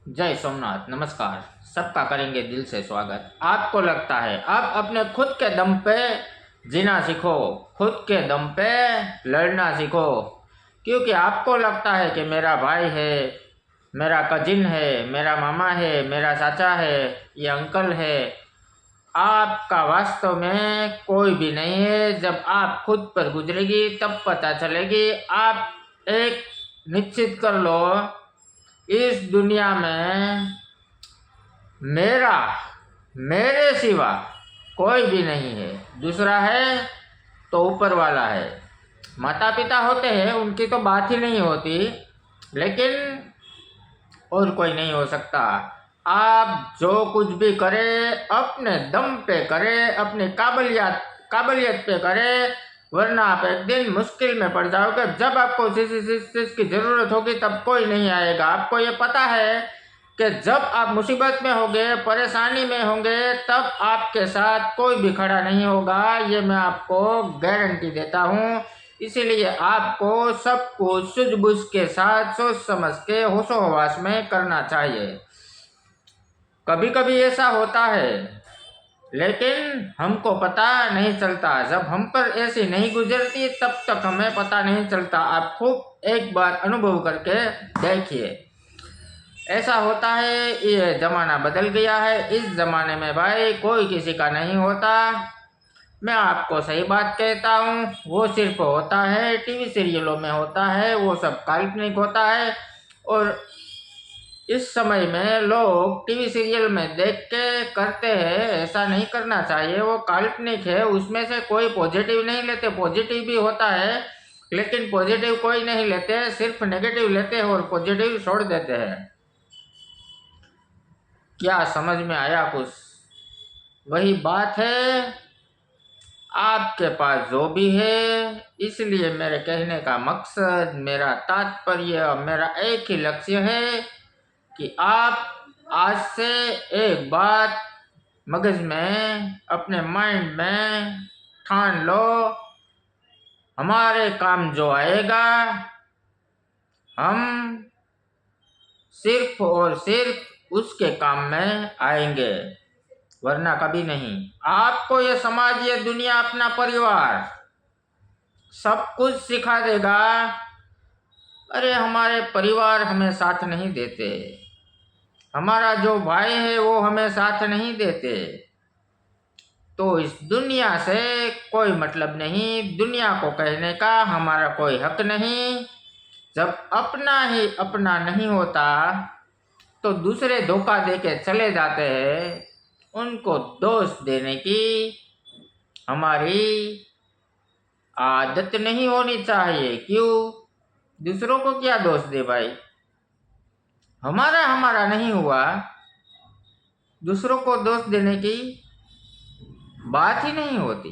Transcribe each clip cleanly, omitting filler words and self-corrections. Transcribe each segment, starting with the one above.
जय सोमनाथ। नमस्कार। सबका करेंगे दिल से स्वागत। आपको लगता है आप अपने खुद के दम पे जीना सीखो, खुद के दम पे लड़ना सीखो, क्योंकि आपको लगता है कि मेरा भाई है, मेरा कजिन है, मेरा मामा है, मेरा चाचा है, ये अंकल है। आपका वास्तव में कोई भी नहीं है। जब आप खुद पर गुजरेगी तब पता चलेगी। आप एक निश्चित कर लो, इस दुनिया में मेरा मेरे सिवा कोई भी नहीं है। दूसरा है तो ऊपर वाला है। माता पिता होते हैं, उनकी तो बात ही नहीं होती, लेकिन और कोई नहीं हो सकता। आप जो कुछ भी करें अपने दम पे करें, अपनी काबिलियत पे करें, वरना आप एक दिन मुश्किल में पड़ जाओगे। जब आपको जिस चीज़ की ज़रूरत होगी तब कोई नहीं आएगा। आपको ये पता है कि जब आप मुसीबत में होंगे, परेशानी में होंगे, तब आपके साथ कोई भी खड़ा नहीं होगा। ये मैं आपको गारंटी देता हूँ। इसीलिए आपको सब कुछ सूझबूझ के साथ सोच समझ के होशो हवास में करना चाहिए। कभी कभी ऐसा होता है, लेकिन हमको पता नहीं चलता। जब हम पर ऐसी नहीं गुजरती तब तक हमें पता नहीं चलता। आप खूब एक बार अनुभव करके देखिए। ऐसा होता है, ये ज़माना बदल गया है। इस ज़माने में भाई कोई किसी का नहीं होता। मैं आपको सही बात कहता हूँ, वो सिर्फ होता है टीवी सीरियलों में होता है, वो सब काल्पनिक होता है। और इस समय में लोग टीवी सीरियल में देख के करते हैं, ऐसा नहीं करना चाहिए। वो काल्पनिक है, उसमें से कोई पॉजिटिव नहीं लेते। पॉजिटिव भी होता है, लेकिन पॉजिटिव कोई नहीं लेते, सिर्फ नेगेटिव लेते हैं और पॉजिटिव छोड़ देते हैं। क्या समझ में आया कुछ? वही बात है, आपके पास जो भी है। इसलिए मेरे कहने का मकसद, मेरा तात्पर्य, मेरा एक ही लक्ष्य है कि आप आज से एक बात मगज में, अपने माइंड में ठान लो, हमारे काम जो आएगा हम सिर्फ और सिर्फ उसके काम में आएंगे, वरना कभी नहीं। आपको ये समाज, ये दुनिया, अपना परिवार सब कुछ सिखा देगा। अरे हमारे परिवार हमें साथ नहीं देते, हमारा जो भाई है वो हमें साथ नहीं देते, तो इस दुनिया से कोई मतलब नहीं। दुनिया को कहने का हमारा कोई हक नहीं। जब अपना ही अपना नहीं होता तो दूसरे धोखा दे के चले जाते हैं। उनको दोष देने की हमारी आदत नहीं होनी चाहिए। क्यों? दूसरों को क्या दोष दे भाई? हमारा हमारा नहीं हुआ, दूसरों को दोष देने की बात ही नहीं होती।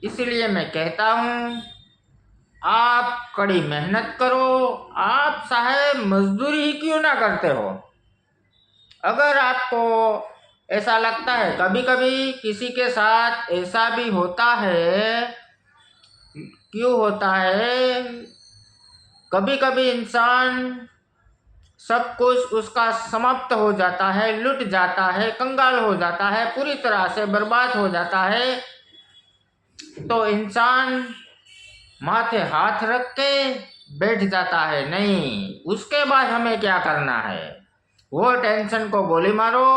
इसलिए मैं कहता हूँ, आप कड़ी मेहनत करो। आप चाहे मजदूरी ही क्यों ना करते हो। अगर आपको ऐसा लगता है, कभी कभी किसी के साथ ऐसा भी होता है, क्यों होता है, कभी कभी इंसान सब कुछ उसका समाप्त हो जाता है, लुट जाता है, कंगाल हो जाता है, पूरी तरह से बर्बाद हो जाता है, तो इंसान माथे हाथ रख के बैठ जाता है। नहीं, उसके बाद हमें क्या करना है? वो टेंशन को गोली मारो,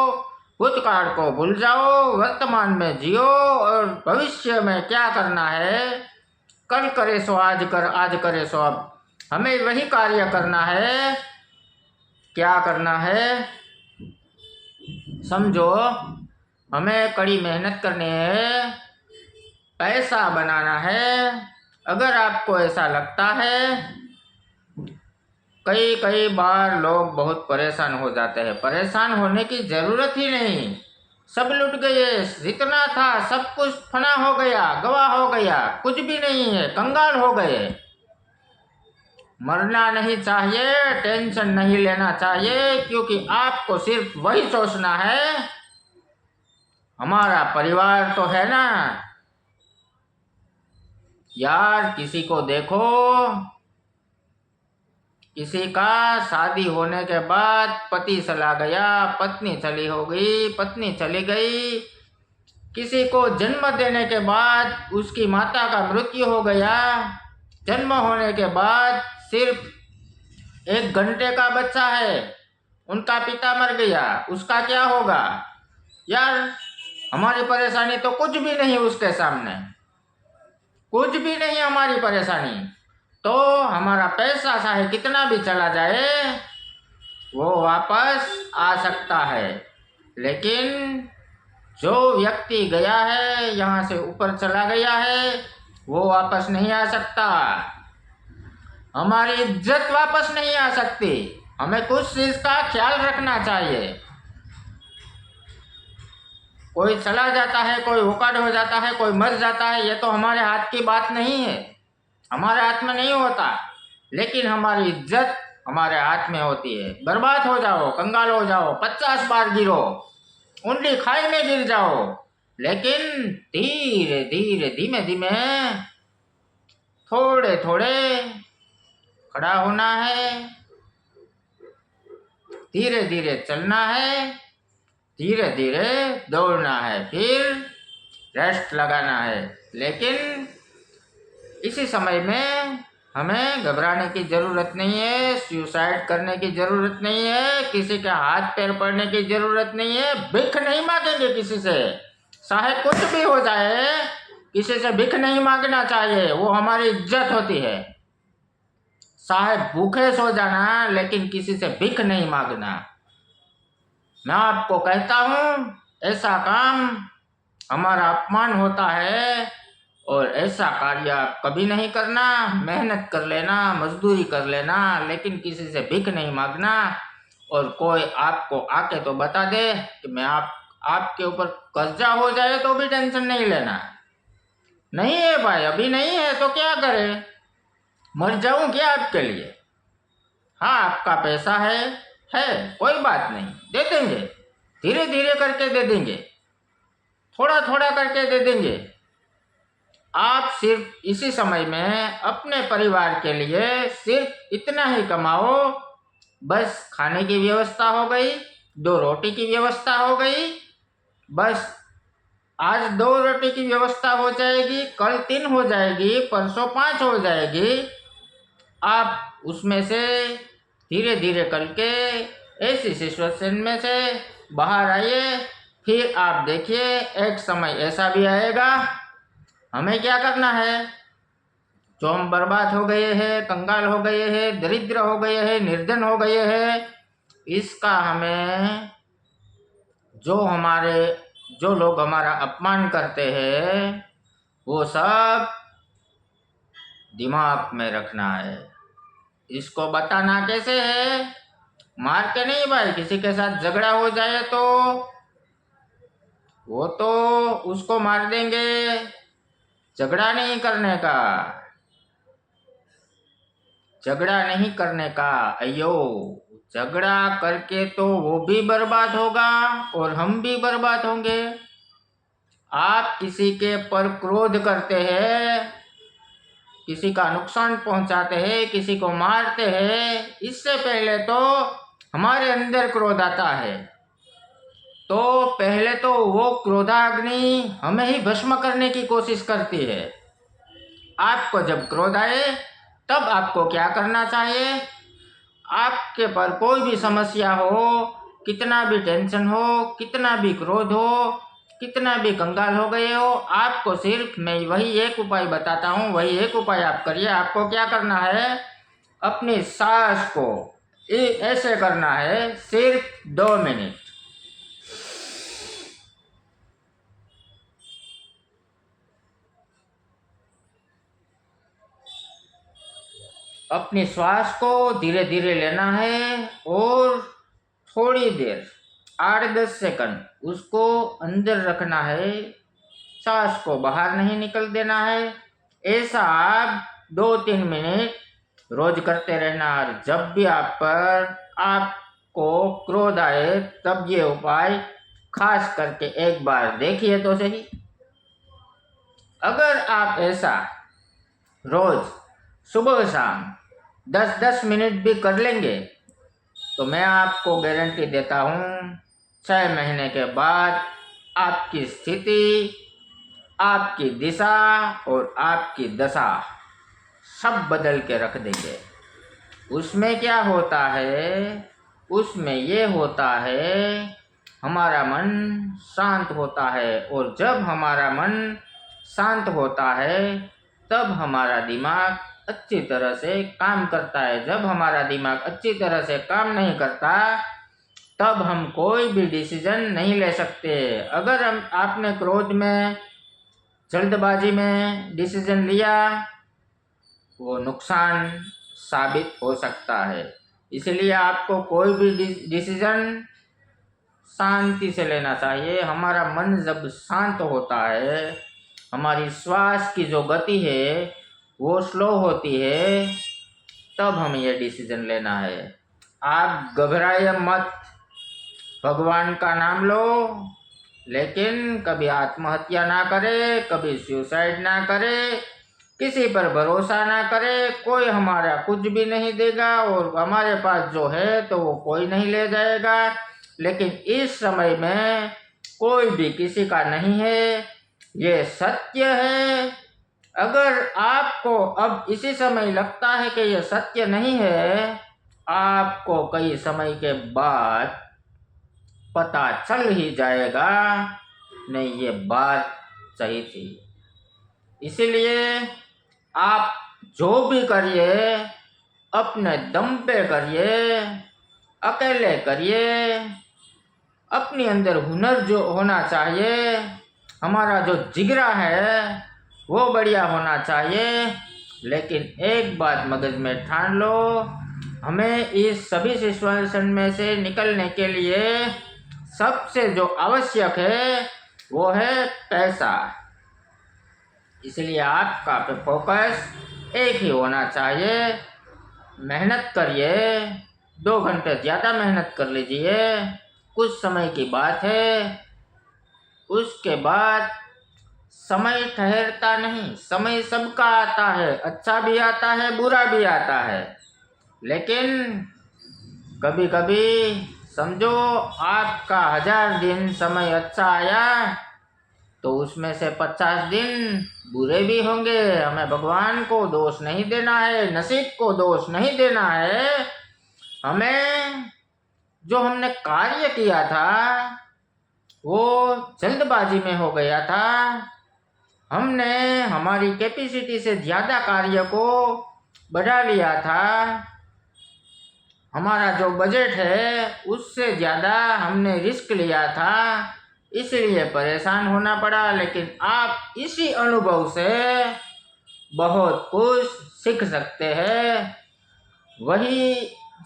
भूतकाल को भूल जाओ, वर्तमान में जियो, और भविष्य में क्या करना है, कल करे सो आज कर, आज करे सो अब। हमें वही कार्य करना है। क्या करना है समझो। हमें कड़ी मेहनत करनी है, पैसा बनाना है। अगर आपको ऐसा लगता है, कई बार लोग बहुत परेशान हो जाते हैं। परेशान होने की जरूरत ही नहीं। सब लुट गए, जितना था सब कुछ फना हो गया, गवा हो गया, कुछ भी नहीं है, कंगाल हो गए। मरना नहीं चाहिए, टेंशन नहीं लेना चाहिए, क्योंकि आपको सिर्फ वही सोचना है, हमारा परिवार तो है ना यार। किसी को देखो, किसी का शादी होने के बाद पति चला गया, पत्नी चली हो गई, पत्नी चली गई। किसी को जन्म देने के बाद उसकी माता का मृत्यु हो गया। जन्म होने के बाद सिर्फ 1 घंटे का बच्चा है, उनका पिता मर गया, उसका क्या होगा? यार, हमारी परेशानी तो कुछ भी नहीं उसके सामने, कुछ भी नहीं हमारी परेशानी। तो हमारा पैसा चाहे कितना भी चला जाए वो वापस आ सकता है, लेकिन जो व्यक्ति गया है, यहाँ से ऊपर चला गया है, वो वापस नहीं आ सकता। हमारी इज्जत वापस नहीं आ सकती। हमें कुछ चीज का ख्याल रखना चाहिए। कोई चला जाता है, कोई ओकाड हो जाता है, कोई मर जाता है, ये तो हमारे हाथ की बात नहीं है, हमारे हाथ में नहीं होता। लेकिन हमारी इज्जत हमारे हाथ में होती है। बर्बाद हो जाओ, कंगाल हो जाओ, 50 बार गिरो, उंगली खाई में गिर जाओ, लेकिन धीरे धीरे धीमे धीमे थोड़े थोड़े खड़ा होना है, धीरे धीरे चलना है, धीरे धीरे दौड़ना है, फिर रेस्ट लगाना है। लेकिन इसी समय में हमें घबराने की ज़रूरत नहीं है, सुसाइड करने की ज़रूरत नहीं है, किसी के हाथ पैर पड़ने की ज़रूरत नहीं है। भिख नहीं मांगेंगे किसी से, चाहे कुछ भी हो जाए, किसी से भिख नहीं मांगना चाहिए, वो हमारी इज्जत होती है। चाहे भूखे सो जाना, लेकिन किसी से भिख नहीं मांगना। मैं आपको कहता हूँ, ऐसा काम हमारा अपमान होता है और ऐसा कार्य आप कभी नहीं करना। मेहनत कर लेना, मजदूरी कर लेना, लेकिन किसी से भिख नहीं मांगना। और कोई आपको आके तो बता दे कि मैं आपके ऊपर कर्जा हो जाए तो भी टेंशन नहीं लेना। नहीं है भाई, अभी नहीं है तो क्या करें, मर जाऊं क्या आपके लिए? हाँ, आपका पैसा है, कोई बात नहीं, दे देंगे, धीरे धीरे करके दे देंगे, थोड़ा थोड़ा करके दे देंगे। आप सिर्फ इसी समय में अपने परिवार के लिए सिर्फ इतना ही कमाओ, बस खाने की व्यवस्था हो गई, 2 रोटी की व्यवस्था हो गई, बस आज 2 रोटी की व्यवस्था हो जाएगी, कल 3 हो जाएगी, परसों 5 हो जाएगी। आप उसमें से धीरे धीरे करके ऐसी सिचुएशन में से बाहर आइए। फिर आप देखिए, एक समय ऐसा भी आएगा, हमें क्या करना है, जो हम बर्बाद हो गए हैं, कंगाल हो गए हैं, दरिद्र हो गए हैं, निर्धन हो गए हैं, इसका हमें जो लोग हमारा अपमान करते हैं, वो सब दिमाग में रखना है। इसको बताना कैसे है? मार के नहीं भाई, किसी के साथ झगड़ा हो जाए तो वो तो उसको मार देंगे, झगड़ा नहीं करने का, झगड़ा नहीं करने का। अयो, झगड़ा करके तो वो भी बर्बाद होगा और हम भी बर्बाद होंगे। आप किसी के पर क्रोध करते हैं, किसी का नुकसान पहुंचाते हैं, किसी को मारते हैं, इससे पहले तो हमारे अंदर क्रोध आता है। तो पहले तो वो क्रोधाग्नि हमें ही भस्म करने की कोशिश करती है। आपको जब क्रोध आए तब आपको क्या करना चाहिए? आपके पर कोई भी समस्या हो, कितना भी टेंशन हो, कितना भी क्रोध हो, कितना भी कंगाल हो गए हो, आपको सिर्फ मैं वही एक उपाय बताता हूँ, वही एक उपाय आप करिए। आपको क्या करना है? अपनी सांस को ऐसे करना है, सिर्फ 2 मिनट। अपनी श्वास को धीरे धीरे लेना है और थोड़ी देर 8-10 सेकंड उसको अंदर रखना है, सांस को बाहर नहीं निकल देना है। ऐसा आप 2-3 मिनट रोज करते रहना। और जब भी आपको क्रोध आए तब ये उपाय खास करके एक बार देखिए तो सही। अगर आप ऐसा रोज सुबह शाम 10-10 मिनट भी कर लेंगे तो मैं आपको गारंटी देता हूँ 6 महीने के बाद आपकी स्थिति, आपकी दिशा और आपकी दशा सब बदल के रख देंगे। उसमें क्या होता है? उसमें ये होता है हमारा मन शांत होता है, और जब हमारा मन शांत होता है तब हमारा दिमाग अच्छी तरह से काम करता है। जब हमारा दिमाग अच्छी तरह से काम नहीं करता तब हम कोई भी डिसीजन नहीं ले सकते। अगर आपने क्रोध में, जल्दबाजी में डिसीजन लिया, वो नुकसान साबित हो सकता है। इसलिए आपको कोई भी डिसीजन शांति से लेना चाहिए। हमारा मन जब शांत होता है, हमारी श्वास की जो गति है वो स्लो होती है, तब हमें ये डिसीजन लेना है। आप घबराइए मत, भगवान का नाम लो, लेकिन कभी आत्महत्या ना करे, कभी सुसाइड ना करे, किसी पर भरोसा ना करे। कोई हमारा कुछ भी नहीं देगा और हमारे पास जो है तो वो कोई नहीं ले जाएगा। लेकिन इस समय में कोई भी किसी का नहीं है, ये सत्य है। अगर आपको अब इसी समय लगता है कि ये सत्य नहीं है, आपको कई समय के बाद पता चल ही जाएगा नहीं ये बात सही थी। इसीलिए आप जो भी करिए अपने दम पे करिए, अकेले करिए। अपने अंदर हुनर जो होना चाहिए, हमारा जो जिगरा है वो बढ़िया होना चाहिए। लेकिन एक बात मगज में ठान लो, हमें इस सभी सिचुएशन में से निकलने के लिए सबसे जो आवश्यक है वो है पैसा। इसलिए आपका फोकस एक ही होना चाहिए। मेहनत करिए, 2 घंटे ज़्यादा मेहनत कर लीजिए, कुछ समय की बात है। उसके बाद समय ठहरता नहीं, समय सबका आता है, अच्छा भी आता है, बुरा भी आता है। लेकिन कभी कभी समझो आपका 1000 दिन समय अच्छा आया तो उसमें से 50 दिन बुरे भी होंगे। हमें भगवान को दोष नहीं देना है, नसीब को दोष नहीं देना है। हमें जो हमने कार्य किया था वो जल्दबाजी में हो गया था। हमने हमारी कैपेसिटी से ज़्यादा कार्य को बढ़ा लिया था। हमारा जो बजट है उससे ज़्यादा हमने रिस्क लिया था, इसलिए परेशान होना पड़ा। लेकिन आप इसी अनुभव से बहुत कुछ सीख सकते हैं। वही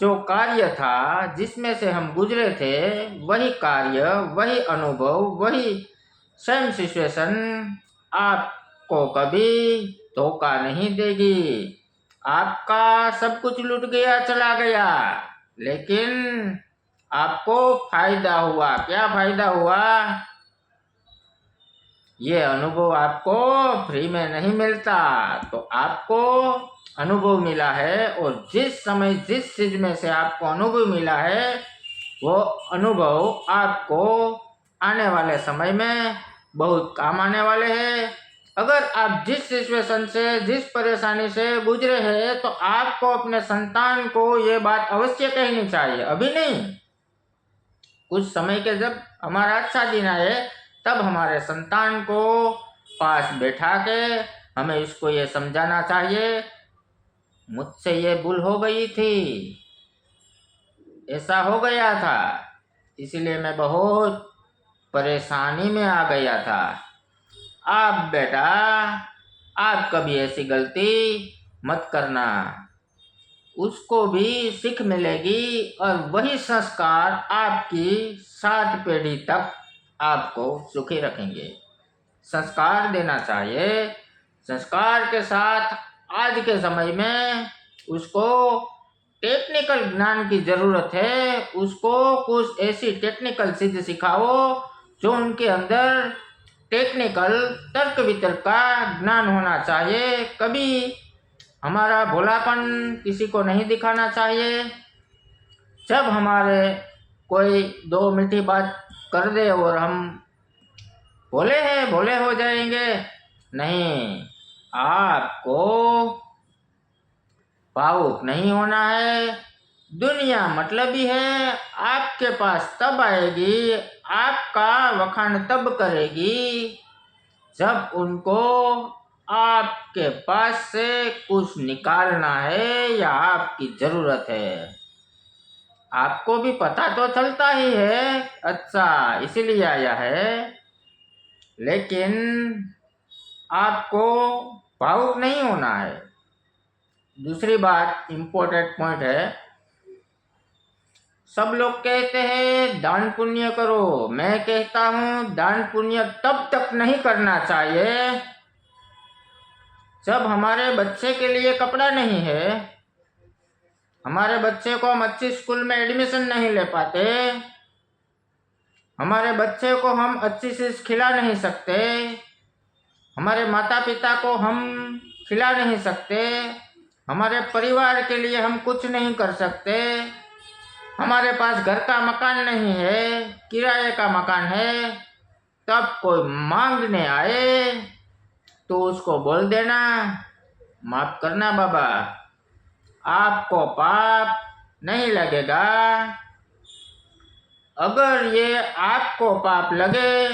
जो कार्य था जिसमें से हम गुजरे थे, वही कार्य, वही अनुभव, वही सेम सिचुएशन आपको कभी धोखा नहीं देगी। आपका सब कुछ लुट गया, चला गया, लेकिन आपको फायदा हुआ। क्या फायदा हुआ? ये अनुभव आपको फ्री में नहीं मिलता, तो आपको अनुभव मिला है। और जिस समय जिस चीज में से आपको अनुभव मिला है वो अनुभव आपको आने वाले समय में बहुत काम आने वाले हैं। अगर आप जिस सिचुएशन से, जिस परेशानी से गुजरे हैं, तो आपको अपने संतान को ये बात अवश्य कहनी चाहिए। अभी नहीं, कुछ समय के जब हमारा अच्छा दिन आए तब हमारे संतान को पास बैठा के हमें इसको ये समझाना चाहिए, मुझसे ये भूल हो गई थी, ऐसा हो गया था, इसलिए मैं बहुत परेशानी में आ गया था। आप बेटा, आप कभी ऐसी गलती मत करना। उसको भी सीख मिलेगी और वही संस्कार आपकी 7 पीढ़ी तक आपको सुखी रखेंगे। संस्कार देना चाहिए। संस्कार के साथ आज के समय में उसको टेक्निकल ज्ञान की ज़रूरत है। उसको कुछ ऐसी टेक्निकल चीज़ सिखाओ जो उनके अंदर टेक्निकल तर्क वितर्क का ज्ञान होना चाहिए। कभी हमारा भोलापन किसी को नहीं दिखाना चाहिए। जब हमारे कोई दो मीठी बात कर दे और हम भोले हैं भोले हो जाएंगे, नहीं, आपको भावुक नहीं होना है। दुनिया मतलबी है, आपके पास तब आएगी, आपका वखान तब करेगी जब उनको आपके पास से कुछ निकालना है या आपकी ज़रूरत है। आपको भी पता तो चलता ही है, अच्छा इसलिए आया है, लेकिन आपको भावुक नहीं होना है। दूसरी बात, इम्पोर्टेंट पॉइंट है, सब लोग कहते हैं दान पुण्य करो, मैं कहता हूँ दान पुण्य तब तक नहीं करना चाहिए जब हमारे बच्चे के लिए कपड़ा नहीं है, हमारे बच्चे को हम अच्छी स्कूल में एडमिशन नहीं ले पाते, हमारे बच्चे को हम अच्छी चीज़ खिला नहीं सकते, हमारे माता पिता को हम खिला नहीं सकते, हमारे परिवार के लिए हम कुछ नहीं कर सकते, हमारे पास घर का मकान नहीं है, किराए का मकान है, तब कोई मांगने आए तो उसको बोल देना, माफ करना बाबा, आपको पाप नहीं लगेगा। अगर ये आपको पाप लगे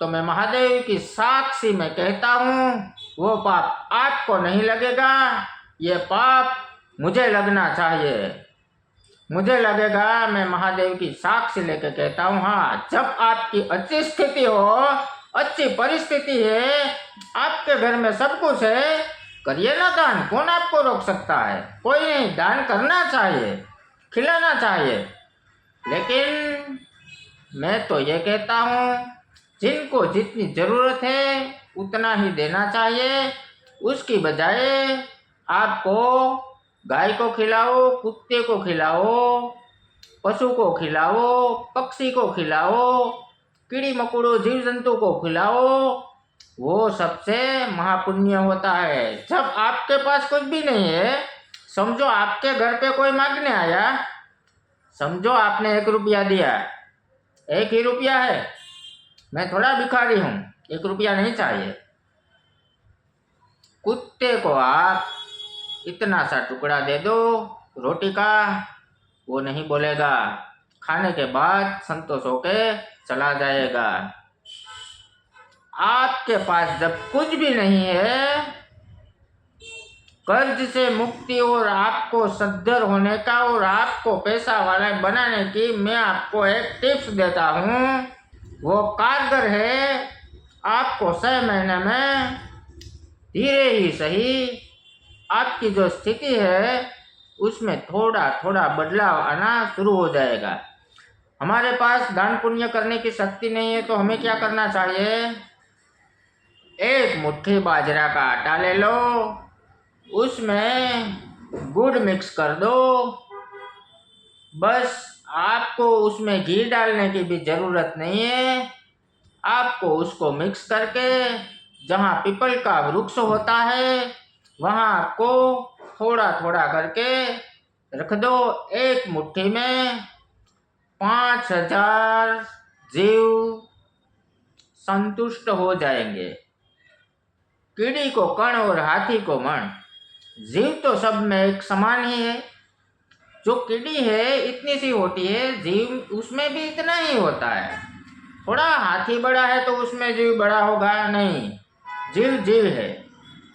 तो मैं महादेव की साक्षी में कहता हूँ वो पाप आपको नहीं लगेगा, ये पाप मुझे लगना चाहिए, मुझे लगेगा। मैं महादेव की साक्षी लेकर कहता हूँ, हाँ, जब आपकी अच्छी स्थिति हो, अच्छी परिस्थिति है, आपके घर में सब कुछ है, करिए ना दान, कौन आपको रोक सकता है? कोई नहीं, दान करना चाहिए, खिलाना चाहिए, लेकिन मैं तो ये कहता हूँ जिनको जितनी ज़रूरत है उतना ही देना चाहिए। उसकी बजाय आपको गाय को खिलाओ, कुत्ते को खिलाओ, पशु को खिलाओ, पक्षी को खिलाओ, कीड़ी मकोड़ों जीव जंतु को खिलाओ, वो सबसे महापुण्य होता है। जब आपके पास कुछ भी नहीं है, समझो आपके घर पे कोई मांगने आया, समझो आपने 1 रुपया दिया, 1 ही रुपया है, मैं थोड़ा भिखारी हूँ, 1 रुपया नहीं चाहिए, कुत्ते को आप इतना सा टुकड़ा दे दो रोटी का, वो नहीं बोलेगा, खाने के बाद संतोष होके चला जाएगा। आपके पास जब कुछ भी नहीं है, कर्ज से मुक्ति और आपको सद्धर होने का और आपको पैसा वाला बनाने की मैं आपको एक टिप्स देता हूँ, वो कारगर है। आपको 6 महीने में धीरे ही सही आपकी जो स्थिति है उसमें थोड़ा थोड़ा बदलाव आना शुरू हो जाएगा। हमारे पास दान पुण्य करने की शक्ति नहीं है तो हमें क्या करना चाहिए? 1 मुट्ठी बाजरा का आटा ले लो, उसमें गुड़ मिक्स कर दो, बस आपको उसमें घी डालने की भी ज़रूरत नहीं है। आपको उसको मिक्स करके जहाँ पीपल का वृक्ष होता है वहाँ आपको थोड़ा थोड़ा करके रख दो। 1 मुट्ठी में 5000 जीव संतुष्ट हो जाएंगे। कीड़ी को कण और हाथी को मन, जीव तो सब में एक समान ही है। जो कीड़ी है इतनी सी होती है, जीव उसमें भी इतना ही होता है। थोड़ा हाथी बड़ा है तो उसमें जीव बड़ा होगा नहीं, जीव जीव है।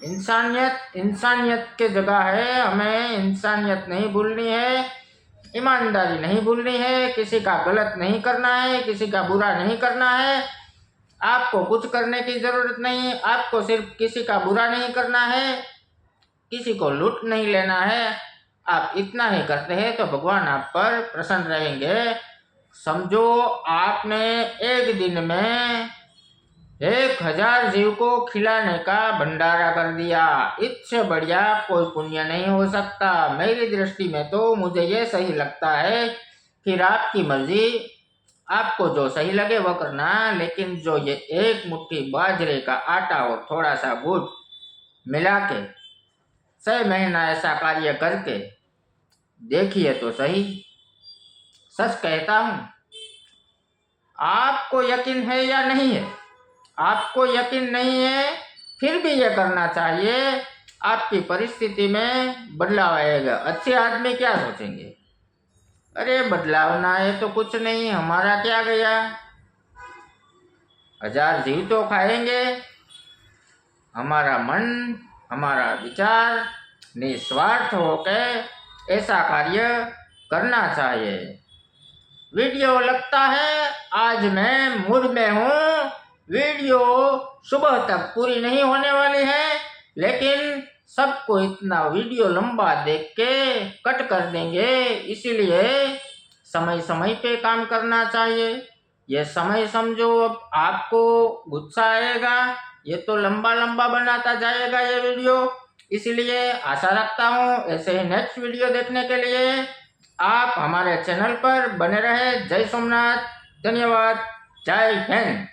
इंसानियत इंसानियत के जगह है, हमें इंसानियत नहीं भूलनी है, ईमानदारी नहीं भूलनी है, किसी का गलत नहीं करना है, किसी का बुरा नहीं करना है। आपको कुछ करने की ज़रूरत नहीं, आपको सिर्फ किसी का बुरा नहीं करना है, किसी को लूट नहीं लेना है। आप इतना ही करते हैं तो भगवान आप पर प्रसन्न रहेंगे। समझो आपने एक दिन में 1000 जीव को खिलाने का भंडारा कर दिया, इससे बढ़िया कोई पुण्य नहीं हो सकता। मेरी दृष्टि में तो मुझे ये सही लगता है, फिर आपकी मर्जी, आपको जो सही लगे वो करना, लेकिन जो ये 1 मुट्ठी बाजरे का आटा और थोड़ा सा गुड़ मिला के 6 महीना ऐसा कार्य करके देखिए तो सही। सच कहता हूँ, आपको यकीन है या नहीं है? आपको यकीन नहीं है, फिर भी ये करना चाहिए। आपकी परिस्थिति में बदलाव आएगा। अच्छे आदमी क्या सोचेंगे, अरे बदलाव ना है तो कुछ नहीं, हमारा क्या गया, 1000 जीव तो खाएंगे। हमारा मन, हमारा विचार निस्वार्थ होकर ऐसा कार्य करना चाहिए। वीडियो लगता है आज मैं मूड में हूँ, वीडियो सुबह तक पूरी नहीं होने वाली है, लेकिन सबको इतना वीडियो लंबा देख के कट कर देंगे। इसीलिए समय समय पे काम करना चाहिए। ये समय समझो, अब आपको गुस्सा आएगा, ये तो लंबा लंबा बनाता जाएगा ये वीडियो। इसलिए आशा रखता हूँ ऐसे ही नेक्स्ट वीडियो देखने के लिए आप हमारे चैनल पर बने रहे। जय सोमनाथ, धन्यवाद, जय हिंद।